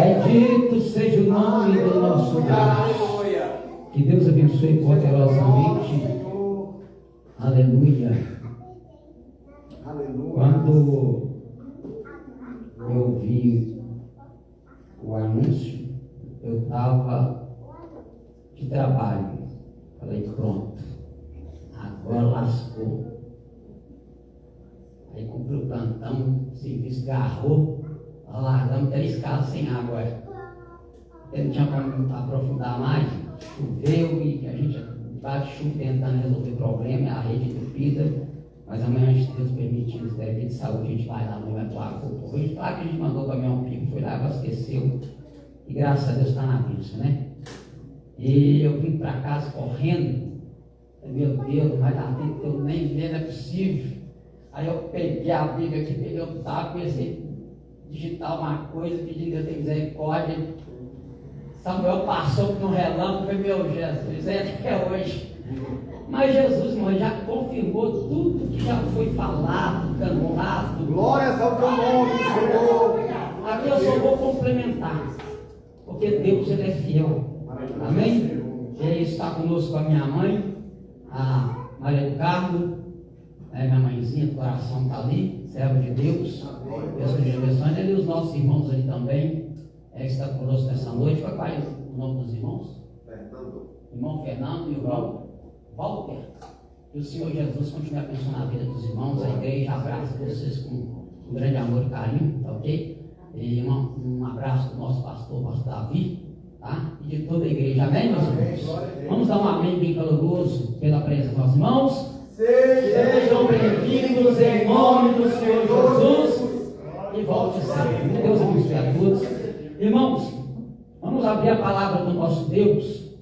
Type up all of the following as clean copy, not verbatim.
Bendito seja o nome do nosso Deus. Que Deus abençoe poderosamente. Aleluia. Quando eu vi o anúncio, eu estava de trabalho. Falei, pronto, agora lascou. Aí cumpri o plantão, o serviço garrou, largamos 3 casas sem água. Eu não tinha como aprofundar mais, choveu e a gente bate chuva tentando resolver o problema, a rede entupida. Mas amanhã, se Deus permitir, se der de saúde, a gente vai lá, não vai doar pouco. Hoje, claro que a gente mandou o caminhão pico, foi lá, abasteceu. E graças a Deus está na bênção, né? E eu vim para casa correndo. Meu Deus, vai dar tempo que eu nem ver, não é possível. Aí eu peguei a Bíblia aqui, peguei o taco, comecei a digitar uma coisa, pedindo Deus ter misericórdia. Samuel passou no relâmpago, foi meu Jesus, é hoje. Mas Jesus, irmão, já confirmou tudo que já foi falado, cantado. Glórias ao teu nome, Senhor. Aqui eu só vou complementar, porque Deus, Ele é fiel. Amém? Ele está conosco, a minha mãe, a Maria do Carmo, minha mãezinha do coração está ali, servo de Deus. Deus seja abençoando. E os nossos irmãos ali também, que está conosco nessa noite. Qual é o nome dos irmãos? Fernando. Irmão Fernando e o irmão Walter. Que o Senhor Jesus continue abençoando a vida dos irmãos, a igreja. Abraço vocês com um grande amor e carinho, tá ok? E um abraço do nosso pastor Davi, tá? E de toda a igreja. Amém, meus irmãos? Vamos dar um amém bem caloroso pela presença dos nossos irmãos. Sejam bem-vindos em nome do Senhor Jesus. E volte sempre. Deus abençoe a todos. Irmãos, vamos abrir a palavra do nosso Deus.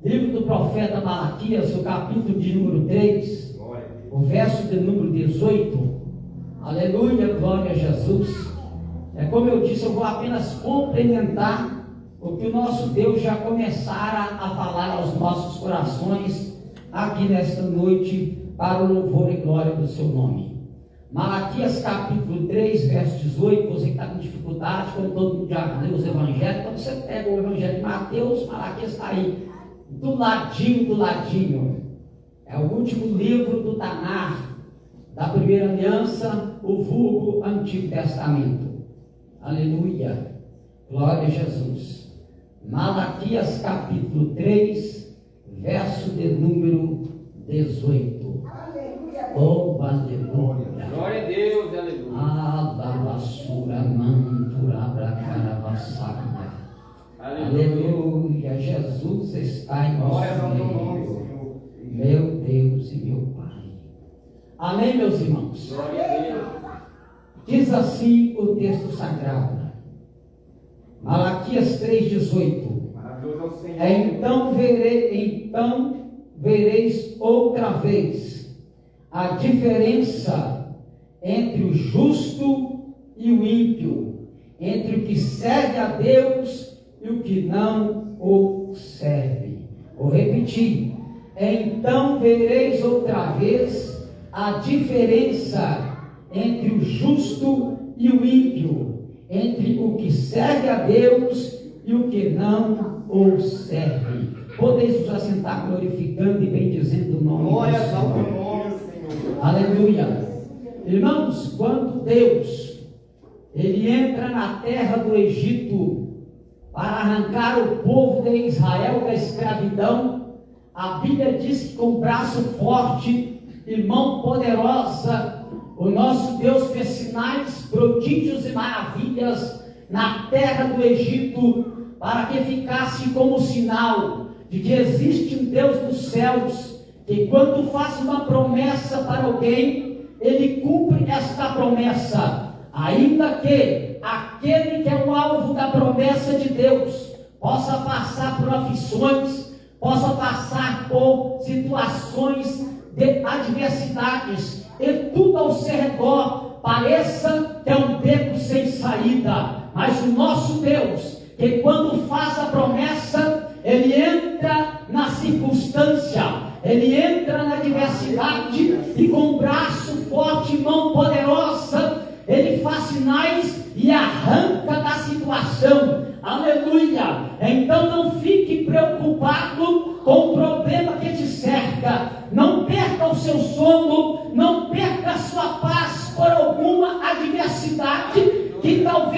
Livro do profeta Malaquias, o capítulo de número 3, o verso de número 18. Aleluia, glória a Jesus. Como eu disse, eu vou apenas complementar o que o nosso Deus já começara a falar aos nossos corações aqui nesta noite, para o louvor e glória do seu nome. Malaquias capítulo 3, verso 18. Você que está com dificuldade, como todo mundo já leu os evangelhos, quando você pega o evangelho de Mateus, Malaquias está aí do ladinho. É o último livro do Tanar, da primeira aliança, o vulgo Antigo Testamento. Aleluia, glória a Jesus. Malaquias capítulo 3, verso de número 18. Oh, aleluia. Glória a Deus, aleluia. Alabasura mantura bracaravassara. Aleluia, Jesus está em nosso meio, meu Deus e meu Pai. Amém, meus irmãos? Glória a Deus. Diz assim o texto sagrado, Malaquias 3,18. Então vereis outra vez a diferença entre o justo e o ímpio, entre o que serve a Deus e o que não o serve. Vou repetir. Então vereis outra vez a diferença entre o justo e o ímpio, entre o que serve a Deus e o que não o serve. Podeis nos assentar glorificando e bendizendo o nome do Senhor. Aleluia. Irmãos, quando Deus Ele entra na terra do Egito para arrancar o povo de Israel da escravidão, a Bíblia diz que com braço forte e mão poderosa, o nosso Deus fez sinais, prodígios e maravilhas na terra do Egito, para que ficasse como sinal de que existe um Deus dos céus, que quando faz uma promessa para alguém, Ele cumpre esta promessa, ainda que aquele que é o alvo da promessa de Deus possa passar por aflições, possa passar por situações de adversidades, e tudo ao seu redor pareça ter um beco sem saída, mas o nosso Deus, que quando faz a promessa, Ele entra na circunstância, Ele entra na adversidade, e com braço forte e mão poderosa, Ele faz sinais e arranca da situação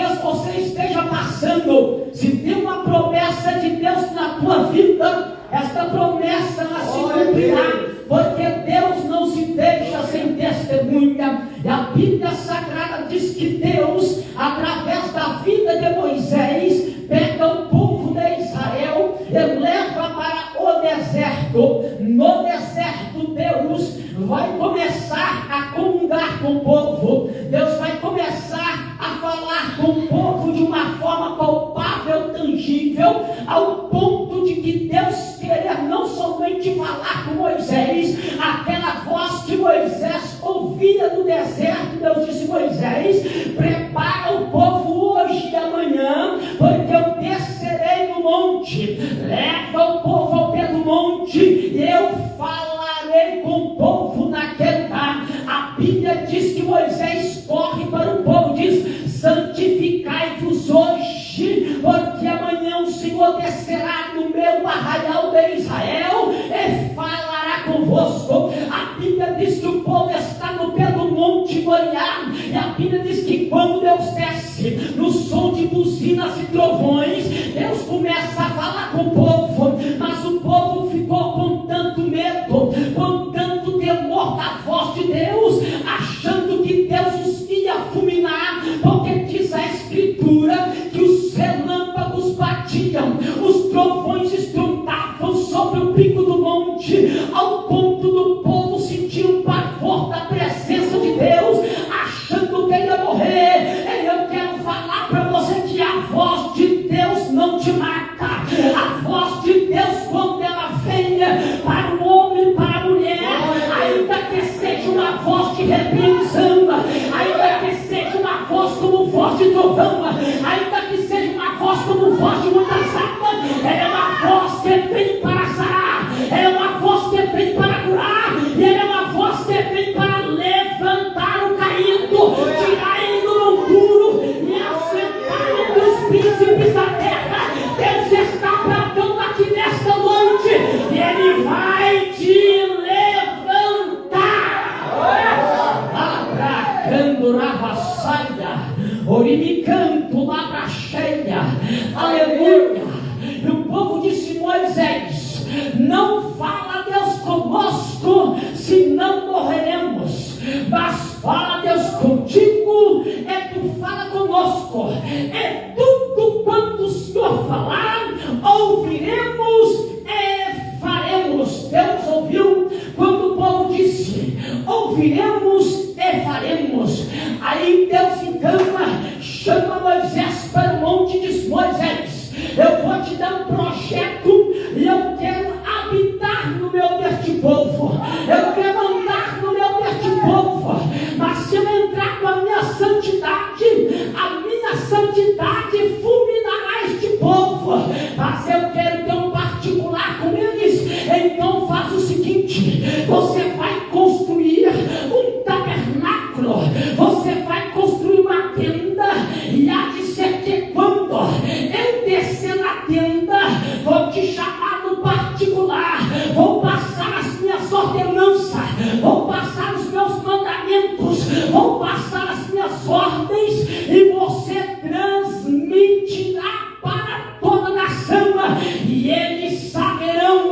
talvez você esteja passando, se tem uma promessa de Deus na tua vida, esta promessa ela se cumprirá, porque Deus não se deixa sem testemunha. E a Bíblia Sagrada diz que Deus, através da vida de Moisés, pega o povo de Israel e leva para o deserto. No deserto, Deus vai começar a comungar com o povo. Deus vai começar a falar com o povo de uma forma palpável, tangível, ao ponto de que Deus querer não somente falar com Moisés, aquela voz que Moisés ouvia no deserto. Deus disse: Moisés, prepara o povo hoje e amanhã, porque eu descerei no monte. Leva o povo ao pé do monte e eu falarei com o povo naquele lugar. A Bíblia diz que Moisés corre para o povo e diz: santificai-vos hoje, porque amanhã o Senhor descerá no meu arraial de Israel e falará convosco. A Bíblia diz que o povo está no pé do monte Moriá, e a Bíblia diz que quando Deus desce no som de buzinas e trovões, Deus começa a falar com o povo, mas o povo ficou com tanto medo, com tanto temor da voz de Deus, achando que Deus os ia fulminar, porque diz a Escritura que os relâmpagos batiam, os trovões estrondavam sobre o pico do monte, ao ponto do povo sentir um pavor da presença de Deus, achando que ia morrer. E eu quero falar para você que a voz de Deus não te mata. A voz de Deus, quando ela vem para o homem, para a mulher, ainda que seja uma voz de repreensão, ainda que seja uma voz como voz de trovão, ainda que seja uma voz como voz de muitas águas, é uma voz que vem para sarar, é uma voz que vem para curar, e é uma voz que vem para levantar o caído, tirar ele do monturo e assentar entre os príncipes da terra. Deus está tratando aqui nesta noite, e Ele vai te levantar. Abracando ravassaia, orimicanto labracheia, aleluia. E o povo disse: Moisés, não fala Deus conosco, senão morreremos, mas fala Deus contigo, tu fala conosco, tudo quanto o Senhor falar, ouviremos e faremos. Deus ouviu quando o povo disse: ouviremos e faremos. Aí Deus encama, chama Moisés para o monte e diz: Moisés, eu vou te dar um projeto e eu quero habitar no meio deste povo, eu quero andar no meio deste povo, mas se eu entrar com a minha santidade fulminará este povo, mas eu quero ter um particular com eles. Então faz o seguinte: você vai construir um tabernáculo, você vai construir uma tenda, e há de ser que quando eu descer na tenda, vou te chamar no particular, vou passar as minhas ordenanças, vou passar os meus mandamentos, vou passar as minhas ordens, e você transmitirá para toda a nação, e eles saberão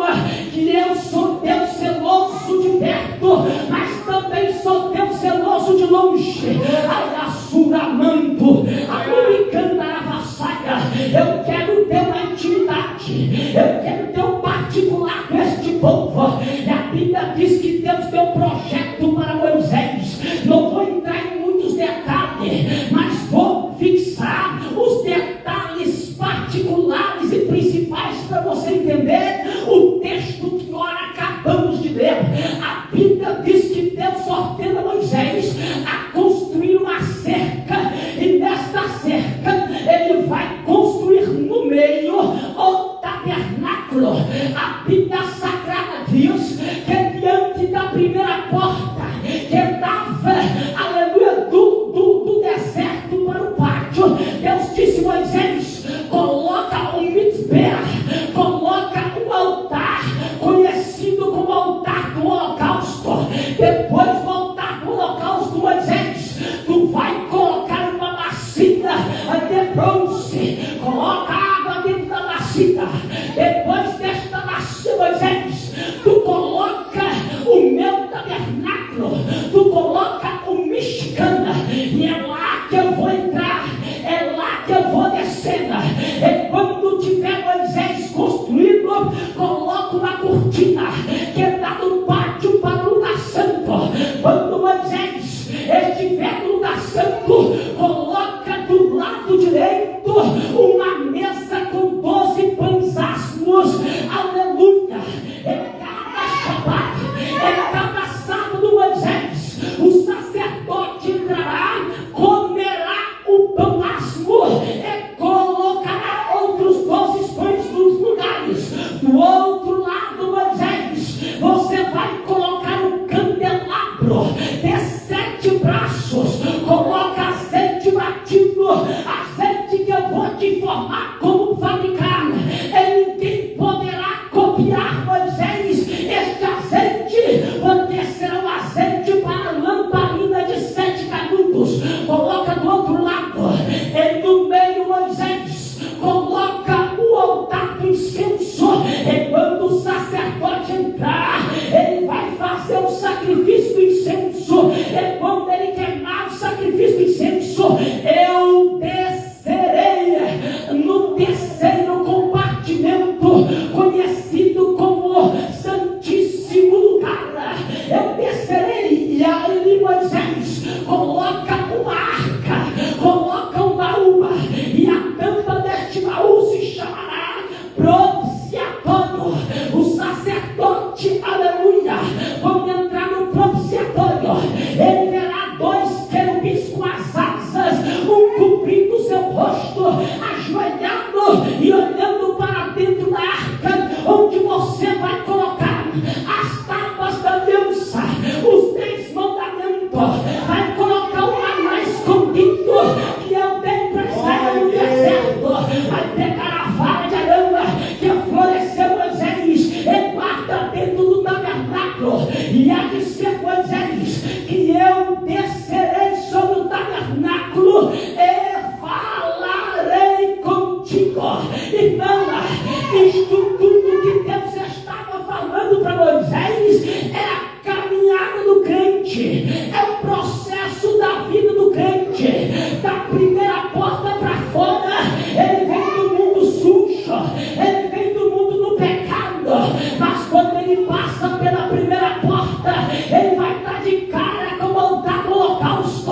que eu sou Deus zeloso de perto, mas também sou Deus zeloso de longe. Ayasuramanto, Amuricandaravassaia, eu quero ter uma intimidade, eu quero ter um particular com este povo. E a Bíblia diz que Deus deu um projeto para Moisés. Não vou entrar em muitos detalhes, mas vou fixar os detalhes particulares e principais para você entender o texto que nós acabamos de ler. A Bíblia diz que Deus ordena Moisés a construir uma cerca, e nesta cerca ele vai construir no meio o tabernáculo eu vou descendo. E quando tiver Moisés construído, coloco uma cortina que dá do pátio para o lugar santo. Quando Moisés estiver no lugar santo, coloca do lado direito uma mesa com 12 pães asmos. Aleluia! Em cada Shabat, em cada sábado, Moisés, o sacerdote entrará, comerá o pão asmo e colocará outros 12 pães nos lugares. Do outro lado, Moisés, você vai colocar um candelabro de 7 braços. Coloca azeite batido, azeite que eu vou te informar como fabricar. E ninguém poderá copiar Moisés este azeite, porque será um azeite para lamparina de 7 canudos. Coloca do outro lado, e no meio, Moisés, coloca o altar do incenso. E quando o sacerdote entrar, ele vai fazer o sacrifício do incenso. E quando ele queimar o sacrifício do incenso, eu descerei no terceiro compartimento, conhecido como Santíssimo Lugar. Eu descerei, e ali Moisés coloca uma arca, coloca um baú, e a tampa deste baú se chamará propiciatório. O sacerdote, aleluia, quando entrar no propiciatório, ele verá 2 querubins com as asas, um cobrindo o seu rosto, ajoelhado e olhando para dentro da arca, onde você vai colocar as tábuas da aliança, os 10 mandamentos. Vai colocar o maná escondido, que eu dei para Israel no deserto. Vai pegar a vara de arama que floresceu Moisés e guarda dentro do tabernáculo. E há de ser Moisés que eu descerei sobre o tabernáculo e falarei contigo. Então, isto tudo que Deus estava falando para Moisés é a caminhada do crente, é o processo da vida do crente. Da primeira porta para fora, ele vem do mundo sujo, ele vem do mundo do pecado, mas quando ele passa pela primeira porta, ele vai estar de cara com o altar do holocausto.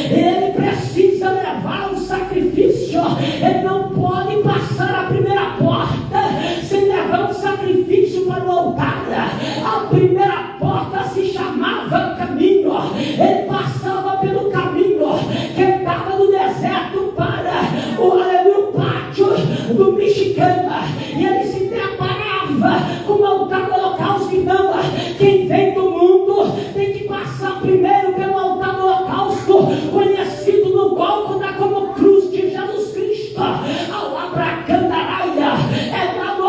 Ele precisa levar um sacrifício, ele não pode passar a primeira porta sem levar um sacrifício para o altar. A primeira porta se chamava caminho, ele passava pelo caminho que dava do deserto para o pátio do Mexicana, e ele se deparava com o altar do holocausto. Então, quem vem do mundo tem que passar primeiro pelo altar do holocausto, conhecido no Gólgota como cruz de Jesus Cristo. Ao Abracandaraia, é lá no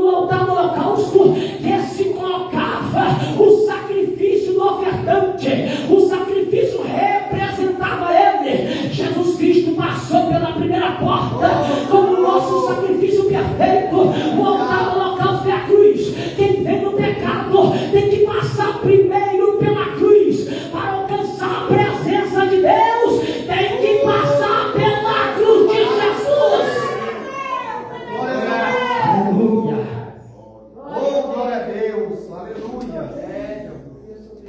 altar do holocausto que se colocava o sacrifício do ofertante. O sacrifício representava ele. Jesus Cristo passou pela primeira porta como nosso sacrifício perfeito. O altar do holocausto é a cruz. Quem vem no pecado tem que passar primeiro pela cruz. Para alcançar a presença de Deus, tem que passar pela cruz de Jesus. Aleluia. Oh, glória a Deus. Aleluia.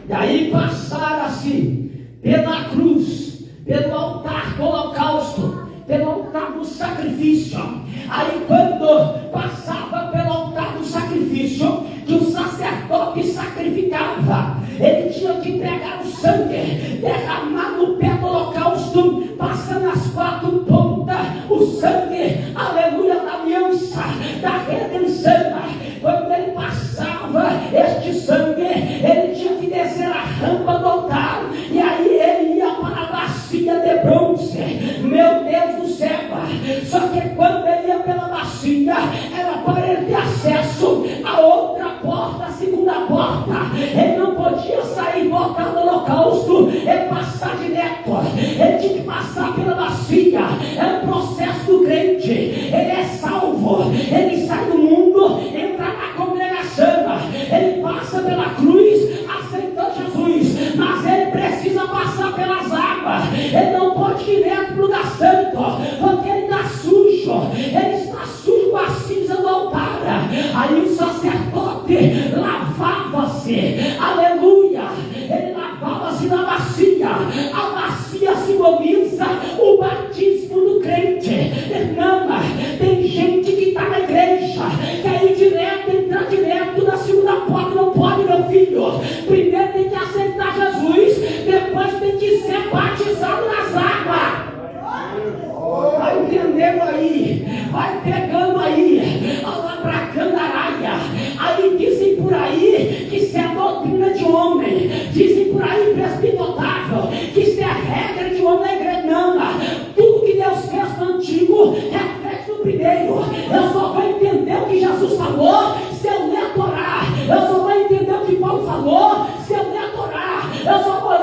E aí passaram-se pela cruz, pelo altar do holocausto, pelo altar do sacrifício. Aí quando passava pelo altar do sacrifício, que o sacerdote sacrificava, ele tinha que pegar o sangue, derramar no pé do holocausto, passando as 4 pontas, o sangue, aleluia, da aliança, da redenção. Quando ele passava este sangue, ele tinha que descer a rampa do altar, e aí ele ia para a bacia de bronze. Meu Deus do céu! Só que quando ele ia pela bacia, era para ele ter acesso a outra porta, a segunda porta. Ele não podia sair do altar do holocausto e passar direto. Ele tinha que passar pela bacia. É o processo do crente. Ele é salvo, ele sai do mundo, entra na congregação, ele passa pela cruz, aceitou Jesus, mas ele precisa passar pelas águas. Ele não pode ir direto para o lugar santo. entendendo aí, vai pegando aí, alabracando araia. Aí dizem por aí que isso é doutrina de homem, dizem por aí presbitotável, que isso é regra de homem da igreja. Não, tudo que Deus fez no antigo reflete no primeiro. Eu só vou entender o que Jesus falou se eu ler a Torá. Eu só vou entender o que Paulo falou se eu ler a Torá. Eu só vou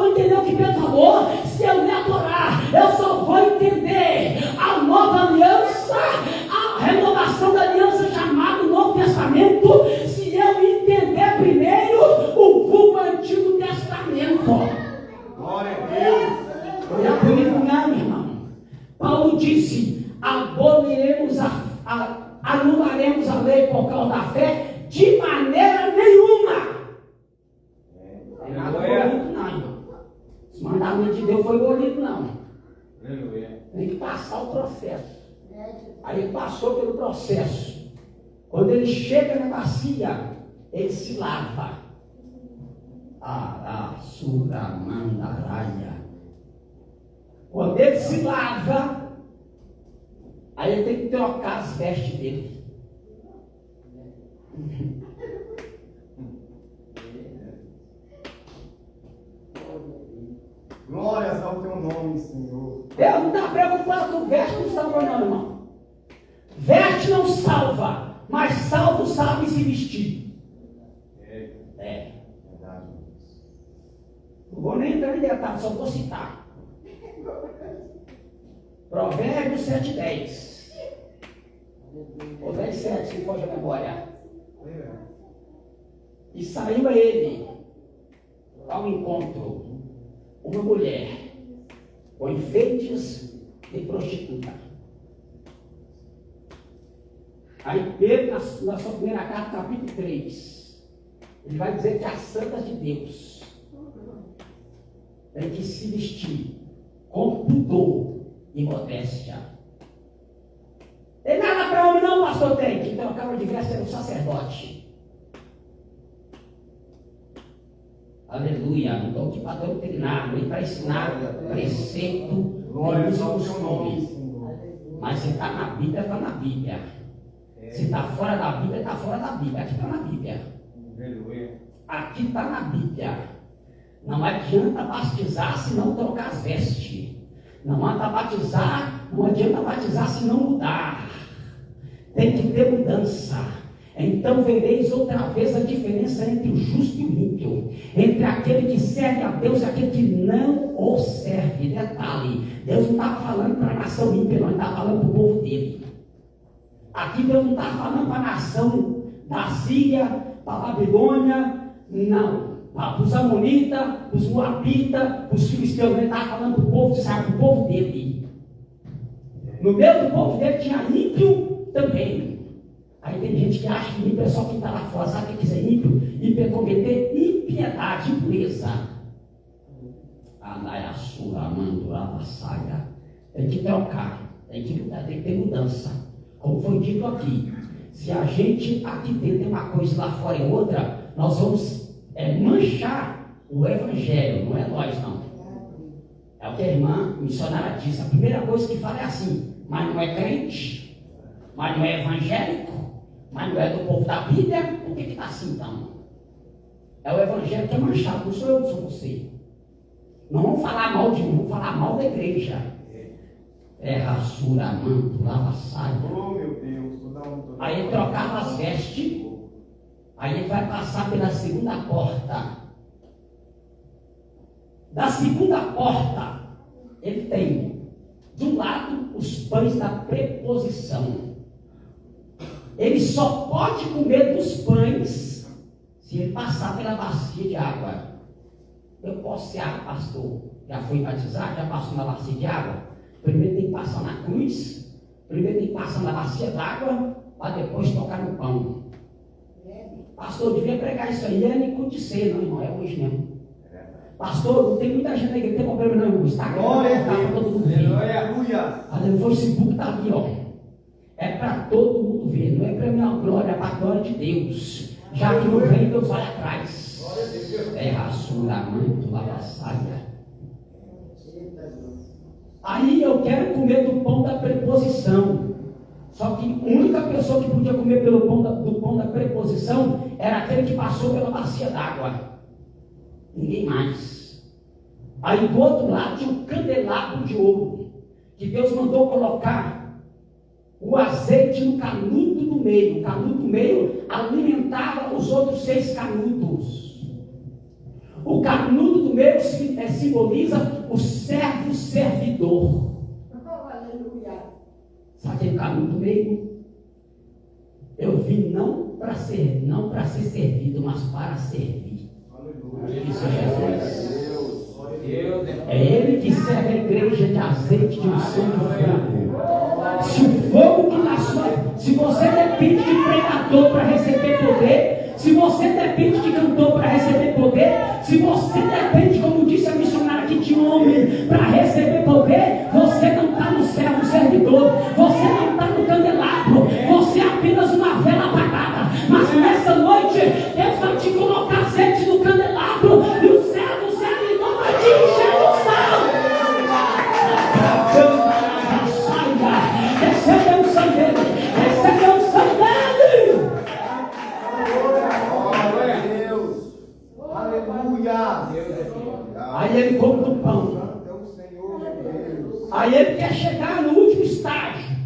entender o que Pedro falou se eu ler a Torá. Eu só vou entender a nova aliança, a renovação da aliança chamada Novo Testamento, se eu entender primeiro o Antigo Testamento. Glória a Deus. Não é comigo não, irmão. Paulo disse: anularemos a lei por causa da fé? De maneira nenhuma. Não é nada bonito não, irmão. Esse mandamento de Deus foi bonito não. Tem que passar o processo. Aí ele passou pelo processo. Quando ele chega na bacia, ele se lava. Arasuramandaraya. Quando ele se lava, aí ele tem que trocar as vestes dele. Glórias ao teu nome, Senhor. Deus não está preocupado com veste, não salva não, irmão. Veste não salva, mas salvo sabe se vestir. É. Não vou nem entrar em detalhes, só vou citar. Provérbios 7:10. Ou 10:7, se for de memória. E saiu a ele ao encontro uma mulher com enfeites de prostituta. Aí Pedro, na sua primeira carta, capítulo 3, ele vai dizer que as santas de Deus tem que se vestir com pudor e modéstia. Tem nada para homem não, pastor, tem que trocar de veste era o sacerdote. Aleluia, não estou aqui para doutrinar, nem para ensinar preceito, Glórias ao nem teu nome, costume. Senhor. Mas se está na Bíblia, está na Bíblia. Se está fora da Bíblia, está fora da Bíblia. Aqui está na Bíblia. Aqui está na Bíblia. Não adianta batizar se não trocar as vestes. Não adianta batizar se não mudar. Tem que ter mudança. Então vereis outra vez a diferença entre o justo e o ímpio, entre aquele que serve a Deus e aquele que não o serve. Detalhe, Deus não estava falando para a nação ímpia, não, ele estava falando para o povo dele. Aqui Deus não estava falando para a nação da Síria, para a Babilônia, não. Para os amonitas, para os moabitas, para os filisteus, ele estava falando para o povo de Israel, para o povo dele. No meio do povo dele tinha ímpio também. Aí tem gente que acha que ímpio é só quem está lá fora. Sabe o que é ímpio? Ímpio é cometer impiedade, impureza. Anaiassura, mandurava, saia. Tem que trocar, tem que mudar, tem que ter mudança. Como foi dito aqui, se a gente aqui dentro tem uma coisa lá fora é outra, nós vamos manchar o evangelho, não é nós não. É o que a irmã missionária disse. A primeira coisa que fala é assim: mas não é crente, mas não é evangélico, mas não é do povo da Bíblia. Por que está assim então? É o evangelho que é manchado, não sou eu, sou você. Não vamos falar mal de mim, vamos falar mal da igreja. É raçura, manto, lava saia. Oh meu Deus, Aí ele trocava as vestes. Aí ele vai passar pela segunda porta. Da segunda porta, ele tem, de um lado, os pães da preposição. Ele só pode comer dos pães se ele passar pela bacia de água. Eu posso ser água, pastor? Já foi batizado? Já passou na bacia de água? Primeiro tem que passar na cruz, primeiro tem que passar na bacia d'água, para depois tocar no pão. Pastor, eu devia pregar isso aí, é nem de ser, não, irmão, é hoje mesmo. Pastor, não tem muita gente aí que tem problema não, irmão. Está glória para todo mundo ver. Aleluia. Mas o Facebook está ali, ó. É para todo mundo ver, não é para minha glória, é para a glória de Deus. Já que não vem, Deus vai atrás. É a sua manto, lava saia. Aí eu quero comer do pão da preposição. Só que a única pessoa que podia comer do pão da preposição era aquele que passou pela bacia d'água. Ninguém mais. Aí do outro lado tinha um candelabro de ouro, que Deus mandou colocar o azeite no canudo do meio. O canudo do meio alimentava os outros 6 canudos. O canudo do meio simboliza o servo servidor. Sabe aquele canudo do meio? Eu vim não para ser servido, mas para servir. Isso é Jesus. É Ele que serve a igreja de azeite de unção de fogo. Se o fogo que na sua... Se você depende de pregador para receber poder, se você depende de cantor para receber poder, se você depende, como disse a missionária aqui, de homem para receber poder, você não está no servo servidor, você não está no candelabro, você é apenas uma vela apagada. Mas nessa noite, Deus vai te colocar azeite no candelabro e o servo servidor vai te encher do sal. Recebe a unção dele, recebe a unção dele. Aí ele come do pão. Aí ele quer chegar no último estágio.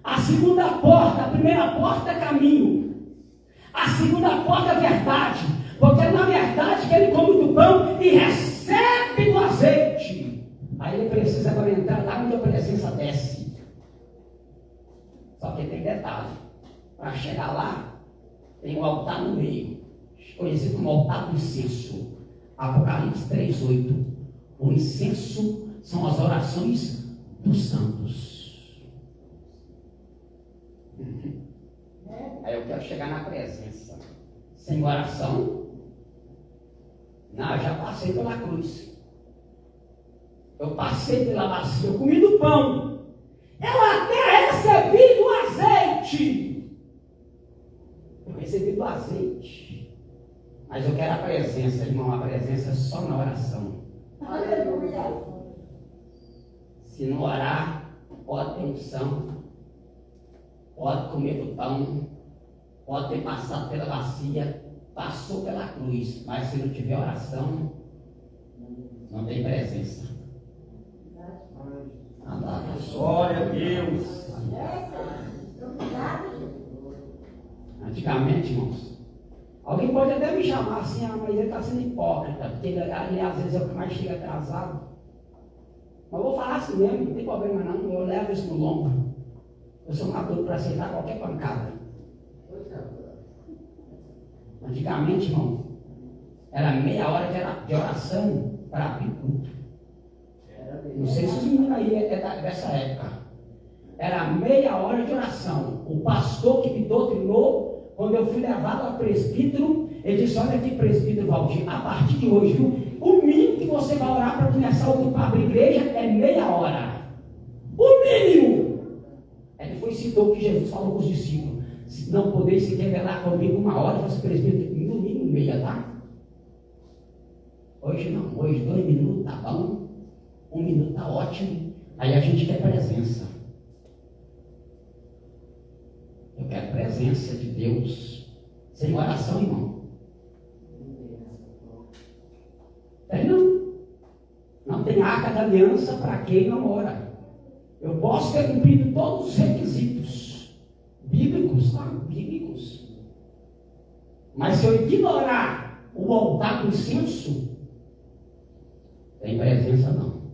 A segunda porta, a primeira porta é caminho. A segunda porta é verdade. Porque é na verdade que ele come do pão e recebe do azeite. Aí ele precisa agora entrar lá onde a presença desce. Só que tem detalhe. Para chegar lá, tem um altar no meio, conhecido como altar do incenso. Apocalipse 3:8. O incenso são as orações dos santos. Aí eu quero chegar na presença. Sem oração, não, eu já passei pela cruz. Eu passei pela bacia, eu comi do pão. Eu até recebi do azeite. Eu recebi do azeite. Mas eu quero a presença, irmão. A presença é só na oração. Aleluia. Se não orar, pode ter unção, pode comer do pão, pode ter passado pela bacia, passou pela cruz, mas se não tiver oração, não tem presença. Glória a Deus. Antigamente, irmãos, alguém pode até me chamar assim, mas ele está sendo hipócrita, porque ele às vezes é o que mais chega atrasado. Mas eu vou falar assim mesmo, não tem problema não, eu levo isso no lombo. Eu sou maduro para aceitar qualquer pancada. Antigamente, irmão, era meia hora de oração para abrir culto. Não sei se os meninos aí é dessa época. Era meia hora de oração. O pastor que me doutrinou, quando eu fui levado a presbítero, ele disse: olha aqui, presbítero Valdir, a partir de hoje, viu, o mínimo que você vai orar para começar o culto para abrir igreja é meia hora. O mínimo. Ele foi e citou o que Jesus falou com os discípulos: se não podeis se revelar comigo uma hora, você presbítero, no mínimo meia, tá? Hoje não, hoje 2 minutos tá bom, 1 minuto tá ótimo. Aí a gente quer presença. Eu quero presença de Deus. Sem oração, irmão. Tem não? Não tem arca da aliança para quem não ora. Eu posso ter cumprido todos os requisitos bíblicos, tá? Bíblicos. Mas se eu ignorar o altar do incenso, tem presença não.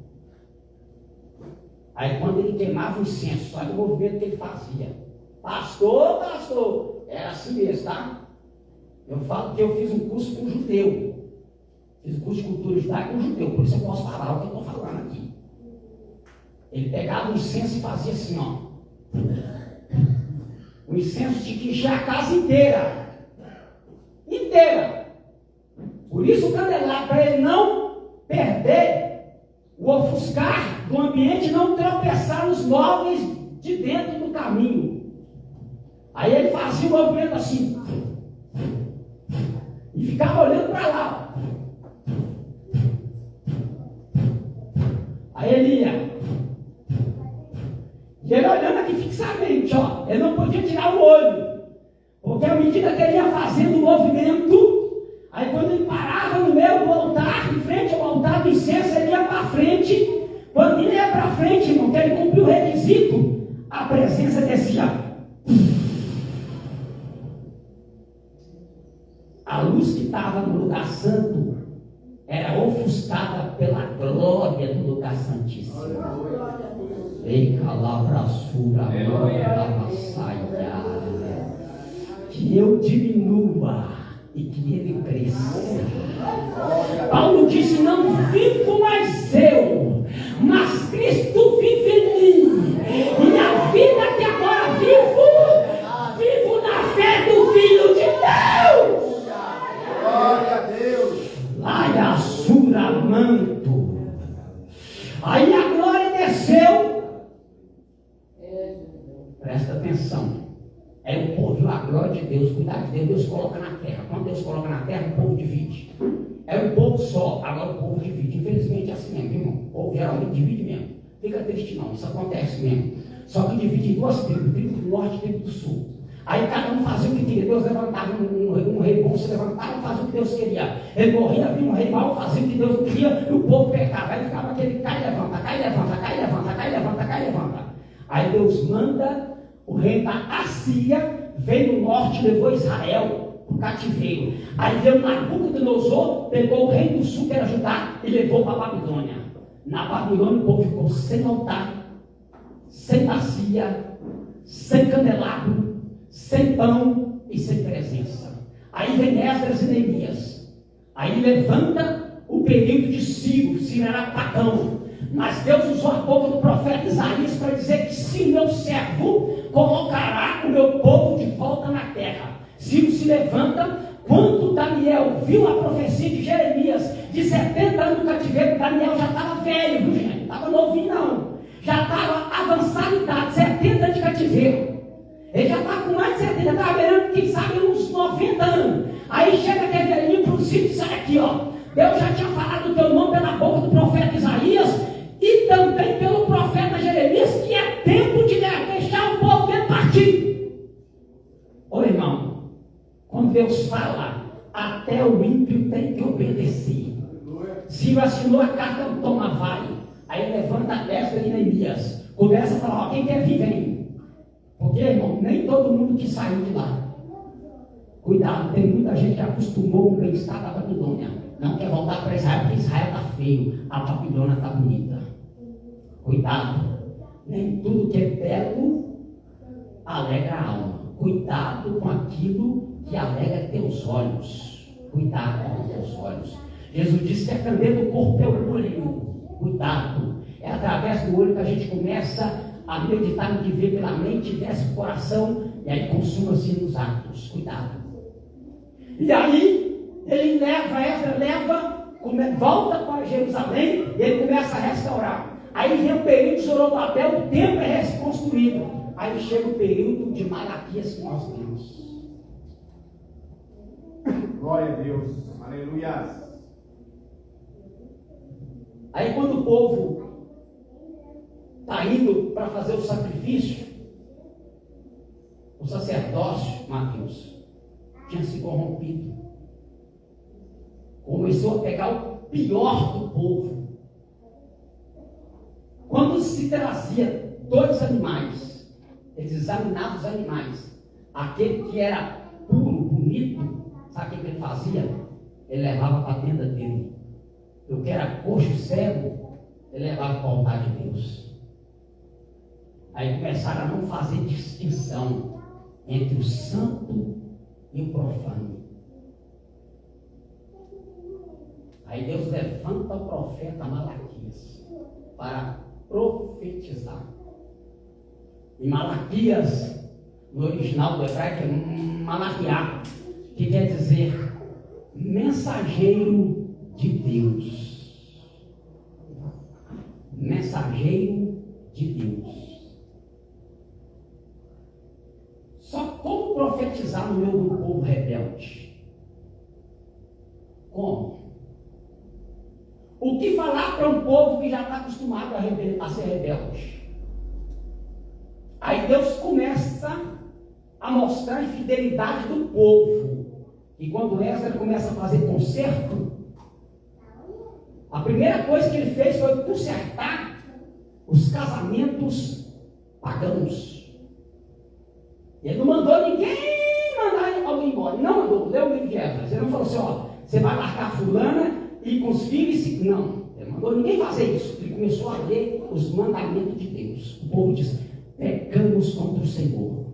Aí quando ele queimava o incenso, olha o movimento que ele fazia. Pastor, era assim mesmo, tá? Eu falo que eu fiz um curso com um judeu. Fiz um curso de cultura judaica com um judeu, por isso eu posso falar o que eu estou falando aqui. Ele pegava o incenso e fazia assim, ó. O incenso tinha que encher a casa inteira. Inteira. Por isso o candelabro, para ele não perder o ofuscar do ambiente, não tropeçar nos móveis de dentro do caminho. Aí ele fazia o movimento assim e ficava olhando para lá. Aí ele ia. E ele olhando aqui fixamente, ó, ele não podia tirar o olho, porque à medida que ele ia fazendo o movimento, aí quando ele parava no meio do altar, em frente ao altar do incenso, ele ia para frente. Quando ele ia para frente, irmão, que ele cumpriu o requisito, a presença descia. A luz que estava no lugar santo era ofuscada pela glória do lugar santíssimo. Ei, calabrasura, que eu diminua e que ele cresça. Paulo disse: não vivo mais eu, mas Cristo vive em mim. E a vida que agora vivo na fé do Filho de Deus. Glória a Deus. Laia sura manto. Aí a glória desceu. Presta atenção. Aí o povo viu a glória de Deus, cuidado de Deus, Deus coloca na terra. Quando Deus coloca na terra, o povo divide. É o povo só, agora o povo divide. Infelizmente é assim mesmo, irmão. O povo geralmente divide mesmo. Fica triste não, isso acontece mesmo. Só que divide em duas tribos, tribo do norte e tribo do sul. Aí cada um fazia o que queria. Deus levantava um rei bom, se levantava e fazia o que Deus queria. Ele morria, vinha um rei mau, fazia o que Deus queria, e o povo pecava. Aí ficava aquele cai, levanta, cai, levanta, cai, levanta, cai, levanta, cai, levanta. Aí Deus manda o rei da Assíria, veio do norte e levou Israel para o cativeiro. Aí veio Nabucodonosor, pegou o rei do sul, que era Judá, e levou para a Babilônia. Na Babilônia o povo ficou sem altar, sem bacia, sem candelabro, sem pão e sem presença. Aí vem Esdras e Neemias. Aí levanta o período de Ciro. Ciro era pagão. Mas Deus usou a boca do profeta Isaías para dizer que se meu servo colocará o meu povo de volta na terra. Ciro se levanta. Quando Daniel viu a profecia de Jeremias de 70 anos no cativeiro, Daniel já estava velho, viu, gente? Não estava novinho não. Já estava avançado em idade, 70 anos de cativeiro. Ele já estava com mais de 70, já estava beirando, quem sabe, uns 90 anos. Aí chega aquele velhinho para o Ciro e diz: olha aqui, ó, Deus já tinha falado o teu nome pela boca do profeta Isaías e também pelo profeta Jeremias, que é tempo de deixar o povo dentro partir. Ô irmão, quando Deus fala, até o ímpio tem que obedecer. Ciro assinou a carta, toma, vai. Aí levanta a Esdras e Neemias, começa a falar: ó, quem quer vir, vem. Porque, irmão, nem todo mundo que saiu de lá. Cuidado, tem muita gente que acostumou com o bem-estar da Babilônia. Não quer voltar para Israel, porque Israel está feio, a Babilônia está bonita. Cuidado, nem tudo que é belo alegra a alma. Cuidado com aquilo que alegra teus olhos. Cuidado com teus olhos. Jesus disse que a candeia do corpo é o olho. Cuidado, é através do olho que a gente começa a meditar no que vê pela mente, desce o coração e aí consuma-se nos atos. Cuidado. E aí ele volta para Jerusalém e ele começa a restaurar. Aí vem o período de Zorobabel, o templo é reconstruído. Aí chega o período de Malaquias que nós temos. Glória a Deus. Aleluia. Aí quando o povo está indo para fazer o sacrifício, o sacerdócio, Mateus, tinha se corrompido. Começou a pegar o pior do povo. Quando se trazia 2 animais, eles examinavam os animais. Aquele que era puro, bonito, sabe o que ele fazia? Ele levava para a tenda dele. O que era coxo, cego, ele levava para o altar de Deus. Aí começaram a não fazer distinção entre o santo e o profano. Aí Deus levanta o profeta Malaquias para profetizar. E Malaquias, no original do hebraico, é Malaquiá, que quer dizer mensageiro de Deus. Mensageiro de Deus. Só como profetizar no meio do povo rebelde? Como? O que falar para um povo que já está acostumado a ser rebelde? Aí Deus começa a mostrar a infidelidade do povo. E quando Esdras começa a fazer conserto, a primeira coisa que ele fez foi consertar os casamentos pagãos. Ele não mandou ninguém mandar alguém embora. Não mandou. Leu o livro de Esdras. Ele não falou assim, ó, você vai marcar fulana e com os filhos. Não. Ele mandou ninguém fazer isso. Ele começou a ler os mandamentos de Deus. O povo disse, pecamos contra o Senhor.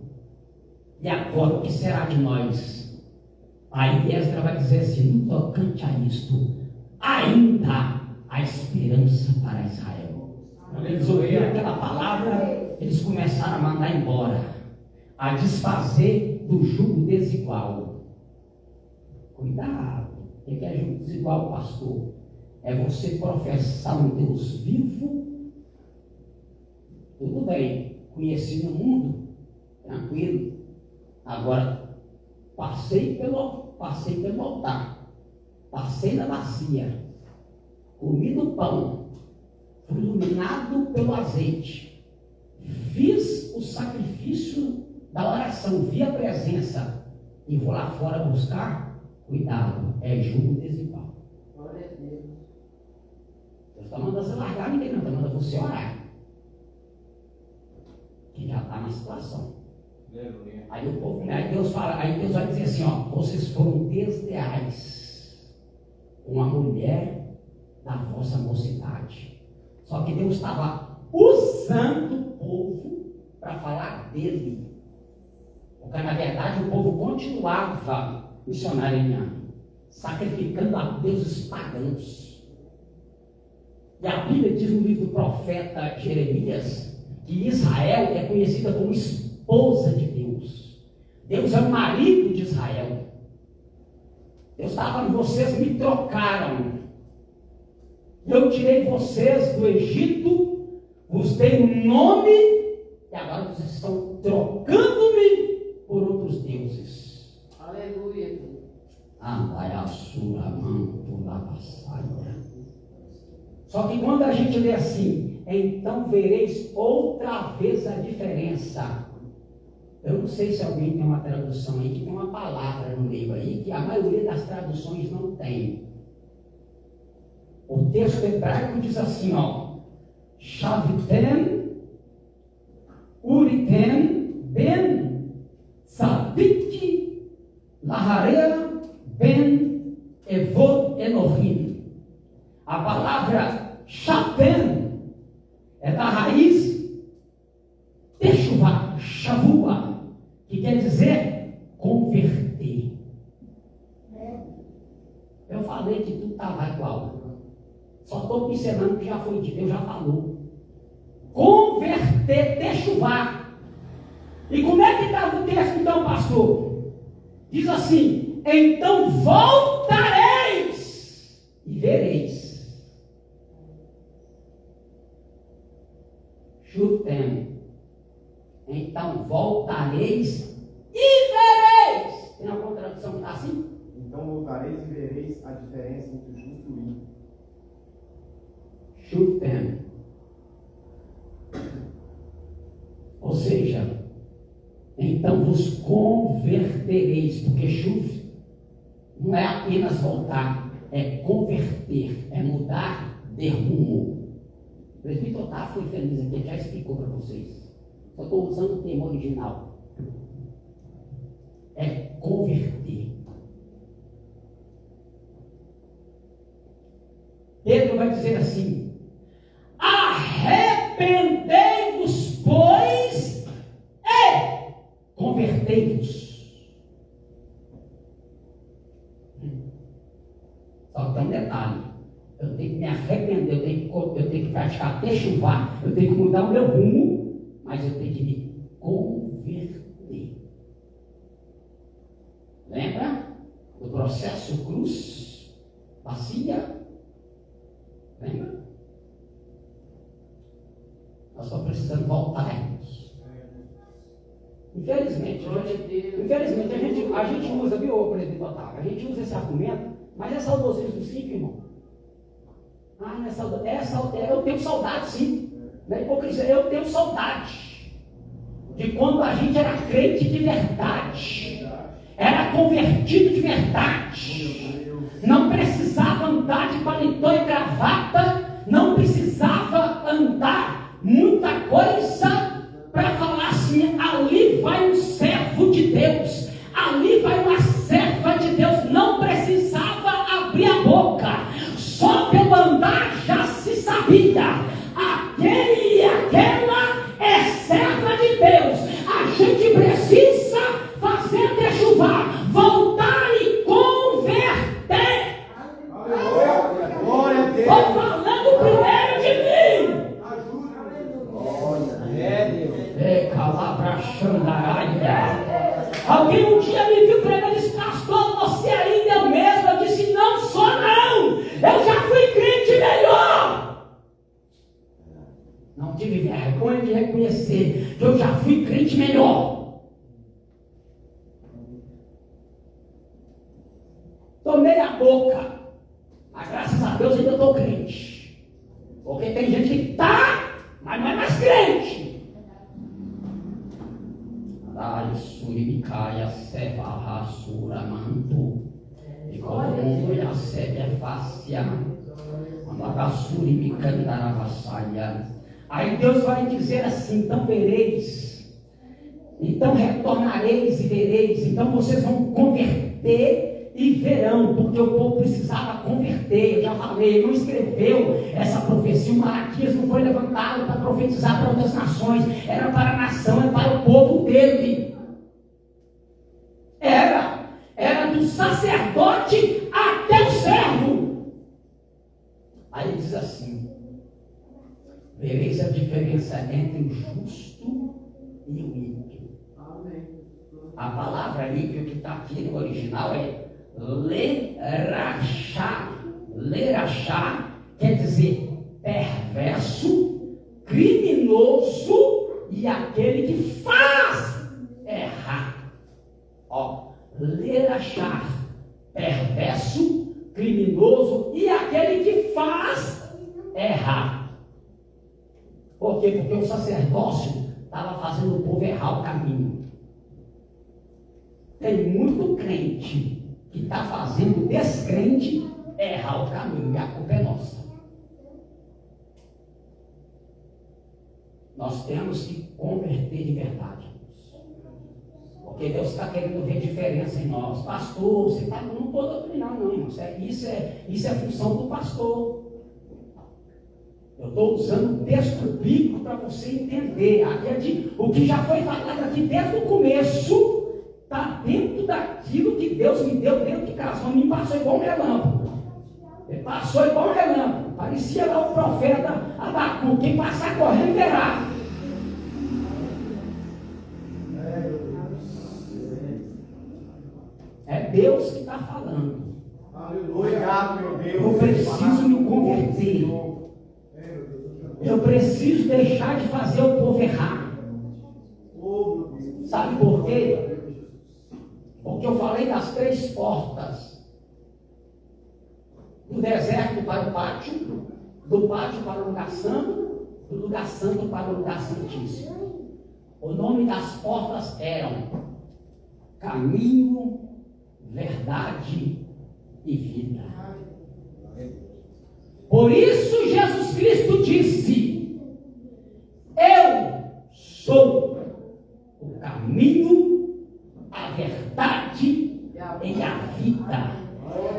E agora o que será de nós? Aí Esdras vai dizer assim, no tocante a isto, ainda há esperança para Israel. Quando eles ouviram aquela palavra, eles começaram a mandar embora, a desfazer do jugo desigual. Cuidado, o que é jugo desigual, pastor? É você professar um Deus vivo. Tudo bem, conheci no mundo, tranquilo. Agora, passei pelo altar, passei na bacia, comi do pão, fui iluminado pelo azeite, fiz o sacrifício da oração, vi a presença e vou lá fora buscar. Cuidado, é jugo desigual. Glória a Deus. Deus está mandando você largar ninguém, não, está mandando você orar. Que já está na situação. Aí o povo, aí Deus fala, aí Deus vai dizer assim, ó, vocês foram desleais com a mulher da vossa mocidade. Só que Deus estava usando o povo para falar dele. Porque na verdade o povo continuava missionariando, sacrificando a deuses pagãos. E a Bíblia diz no livro do profeta Jeremias que Israel é conhecida como esposa de Deus. Deus é o marido de Israel. Deus estava falando, vocês me trocaram. Eu tirei vocês do Egito, vos dei um nome, e agora vocês estão trocando-me por outros deuses. Aleluia. Só que quando a gente lê assim, então vereis outra vez a diferença. Eu não sei se alguém tem uma tradução aí que tem uma palavra no meio aí que a maioria das traduções não tem. O texto hebraico diz assim, ó, Shavitem, Uritem, Ben, Tzadik, Laharea, Ben, Evod, Elohim. A palavra Shatem é da raiz Teshuvah, Shavua, que quer dizer converter. Eu falei que tudo estava igual. Só estou pincelando que já foi dito, Deus já falou. Converter, Teshuvah. E como é que estava o texto então, pastor? Diz assim, então voltareis e vereis. Chutem. Então voltareis e vereis. Tem alguma tradução que está assim? Então voltareis e vereis a diferença entre o justo e o ímpio. Chutem. Ou seja, então vos convertereis, porque chuv não é apenas voltar, é converter, é mudar de rumo. O presbítero Otávio foi feliz aqui, já explicou para vocês. Só estou usando o termo original. É converter. Pedro vai dizer assim, arrependei-vos, pois, e convertei-vos. Só que tem um detalhe, eu tenho que me arrepender, eu tenho que praticar Teshuvah, eu tenho que mudar o meu rumo, mas eu tenho que me converter. Lembra do processo cruz, bacia? Lembra? Nós estamos precisando voltar, irmãos. Infelizmente, a gente usa, viu, presbítero Otávio? A gente usa esse argumento, mas é saudosismo sim, irmão. Ah, não é saudade. Eu tenho saudade, sim. Não é hipocrisia, eu tenho saudade. de quando a gente era crente de verdade, era convertido de verdade, não precisava andar de paletó e gravata, não precisava andar muita coisa para falar assim: ali vai um servo de Deus, ali vai uma serva de Deus. Não precisava abrir a boca, só pelo andar já se sabia: aquele e aquela é serva de Deus. A gente precisa fazer chuvar, voltar e converter. Glória a Deus. Estou falando primeiro de mim. É calabra xandaraia. Alguém um dia me viu pregando e disse: pastor, você ainda é o mesmo. Eu disse: não sou não, eu já fui crente melhor. Não tive vergonha de reconhecer que eu já fui crente melhor. Tomei a boca, mas graças a Deus ainda estou crente. Porque tem gente que está, mas não é mais crente. Ai, surimicaia, seva, rassura, manto. E como a sebe é fácil. Aí Deus vai dizer assim: então vereis, então retornareis e vereis, então vocês vão converter e verão, porque o povo precisava converter. Eu já falei, ele não escreveu essa profecia. O Malaquias não foi levantado para profetizar para outras nações, era para a nação, era para o povo dele. Era do sacerdote até o servo. Aí ele diz assim: vereis a diferença entre o justo e o ímpio. A palavra ímpio que está aqui no original é lerachá. Lerachá quer dizer perverso, criminoso e aquele que faz errar. Ó, lerachá, perverso, criminoso e aquele que faz errar. Por quê? Porque o sacerdócio estava fazendo o povo errar o caminho. Tem muito crente que está fazendo o descrente errar o caminho, e a culpa é nossa. Nós temos que converter de verdade. Porque Deus está querendo ver diferença em nós. Pastor, você está não estou doutrinando, não, irmão. Isso é função do pastor. Eu estou usando o texto bíblico para você entender. O que já foi falado aqui desde o começo está dentro daquilo que Deus me deu dentro de casa. Não me passou igual um relâmpago. Ele passou igual um relâmpago. Parecia lá o profeta Abacu. Quem passar correndo verá. É Deus que está falando. Aleluia, meu Deus. Eu preciso me converter. Eu preciso deixar de fazer o povo errar. Sabe por quê? Porque eu falei das 3 portas. Do deserto para o pátio, do pátio para o lugar santo, do lugar santo para o lugar santíssimo. O nome das portas eram caminho, verdade e vida. Por isso Jesus Cristo disse: eu sou o caminho, a verdade e a vida.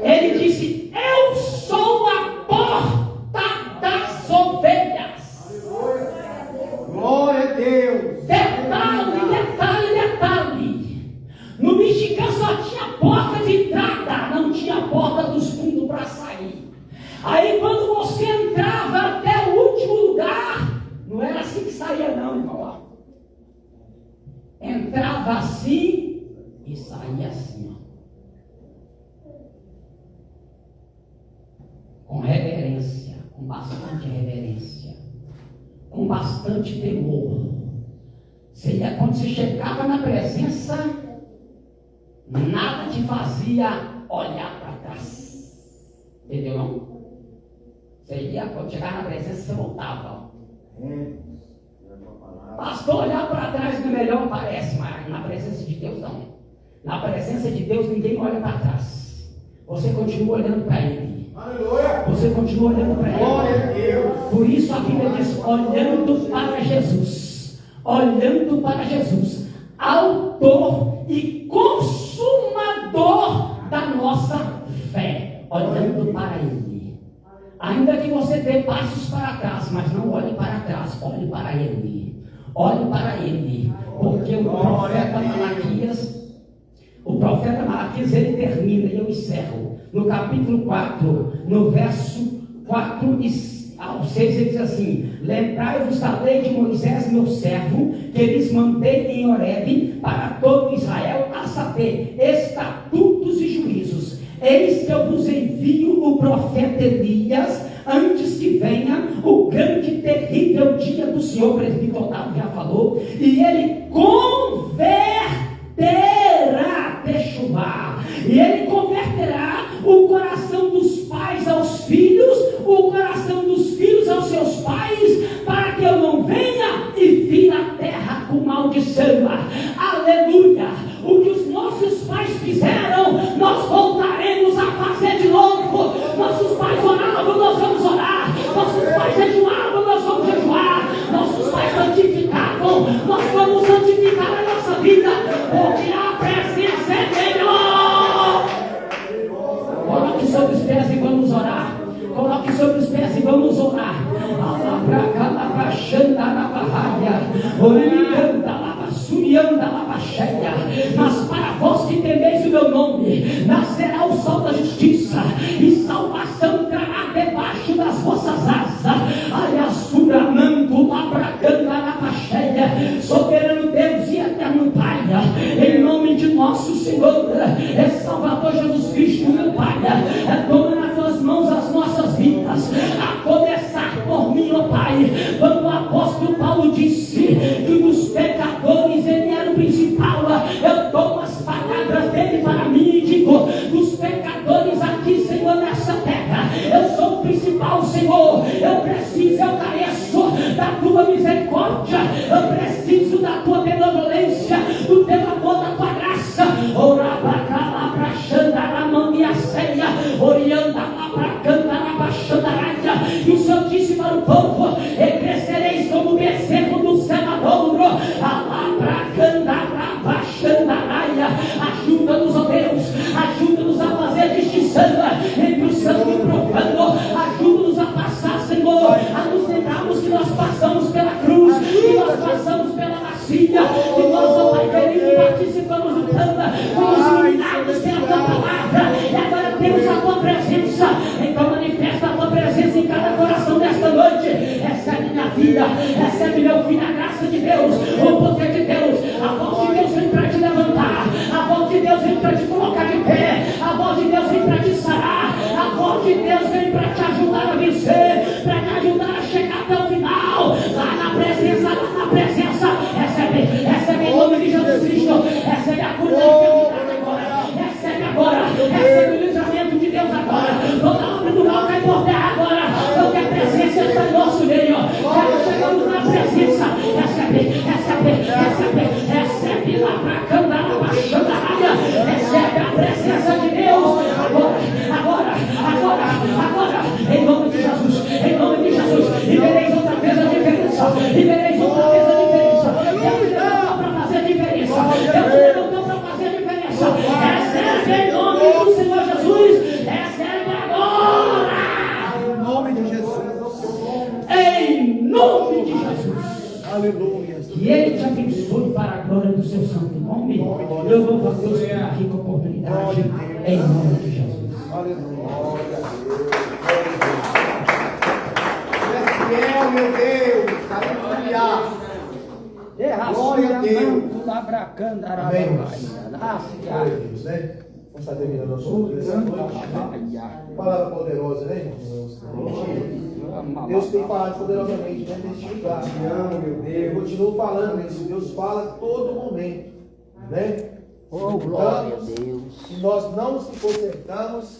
Ele disse: eu sou a porta das ovelhas. Glória a Deus. Detalhe. No mexicano só tinha porta de entrada, não tinha porta dos fundos para sair. Aí quando você entrava até o último lugar, não era assim que saía não, irmão. Entrava assim e saía assim, ó. Com reverência, com bastante reverência, com bastante temor. Quando você chegava na presença, nada te fazia olhar para trás. Entendeu não? Você ia, quando chegava na presença, você voltava. Pastor, olhar para trás não é melhor, parece, mas na presença de Deus não. Na presença de Deus ninguém olha para trás. Você continua olhando para Ele. Aleluia. Você continua olhando para Glória a Ele. Deus. Por isso a Bíblia diz, olhando para Jesus. Olhando para Jesus. Autor e consumador da nossa fé. Olhando para Ele. Ainda que você dê passos para trás, mas não olhe para trás, olhe para Ele. Olhe para Ele. Porque o profeta Malaquias, ele termina, e eu encerro, no capítulo 4, no verso 4 ao 6, ele diz assim: lembrai-vos da lei de Moisés, meu servo, que lhes mandei em Horebe para todo Israel, a saber, estatutos e juízos. Eis que eu vos envio o profeta Elias, antes que venha o grande e terrível dia do Senhor. O presbítero Otávio já falou, e ele converterá, Techuvá, e ele converterá o coração dos pais aos filhos, o coração dos filhos aos seus pais, para que eu não venha e vire a terra com maldição. Aleluia! O que os nossos pais fizeram, nós voltaremos a fazer de novo. Nossos pais oravam, nós vamos orar. Nossos pais jejuavam, nós vamos jejuar. Nossos pais santificavam, nós vamos santificar a nossa vida, porque a presença é melhor. Coloque sobre os pés e vamos orar. Coloque sobre os pés e vamos orar. Mas para vós que temeis o meu nome, nascerá o sol da justiça, e salvação entrará debaixo das vossas asas. Soberano Deus e eterno Pai, em nome de nosso Senhor é Salvador Jesus Cristo, meu Pai, toma nas tuas mãos as nossas vidas, a começar por mim, ó Pai. Quando o apóstolo Paulo disse que dos pecadores ele era o principal, eu tomo as palavras dele para mim e digo: dos pecadores aqui, Senhor, nessa terra, eu sou o principal, Senhor. Eu preciso, eu careço da tua misericórdia, eu preciso da tua benevolência, do teu amor, da tua graça. E o Senhor disse para o povo: e crescereis como o bezerro do cevadouro. Ajuda-nos, ó Deus, ajuda-nos a fazer distinção entre o santo e o profano. Ajuda-nos a passar, Senhor, a nos lembrarmos que nós passamos pela cruz, que nós passamos pela bacia, que nós, ó Pai querido, participamos do pão, fomos iluminados pela tua palavra, e agora temos a tua presença. Então manifesta a tua presença em cada coração desta noite. Recebe minha vida, recebe meu filho, a graça de Deus, o poder de Deus. A voz de Deus vem para te levantar, a voz de Deus vem para te colocar de pé, a voz de Deus vem para te sarar, a voz de Deus vem para te ajudar a vencer, para te ajudar a chegar até o final. Lá na presença, recebe em nome de Jesus Cristo, recebe a cura da enfermidade agora, recebe agora, recebe o livramento de Deus agora, toda obra do mal cai por terra agora, porque a presença está em nosso meio. Já chegamos na presença, recebe lá para cantar a baixandaria, recebe a presença de Deus agora, em nome de Jesus, e vereis outra vez a diferença, Deus te levantou para fazer diferença, recebe em nome do Senhor Jesus, recebe agora, Em nome de Jesus. em nome de Jesus. Aleluia. Que Ele te abençoe para a glória do seu santo nome. Eu louvo a Deus por aqui com a oportunidade, em nome de Jesus. Aleluia. Fiel, meu Deus. Aleluia. Glória a Deus. Amém. Glória a Deus, né? Vamos estar terminando a nossa noite. Palavra poderosa, né, irmãos? Deus tem falado poderosamente, né, neste lugar. Te amo, meu Deus. Eu continuo falando, né? Deus fala a todo momento, né? Oh, glória a Deus. Se nós não nos consertamos,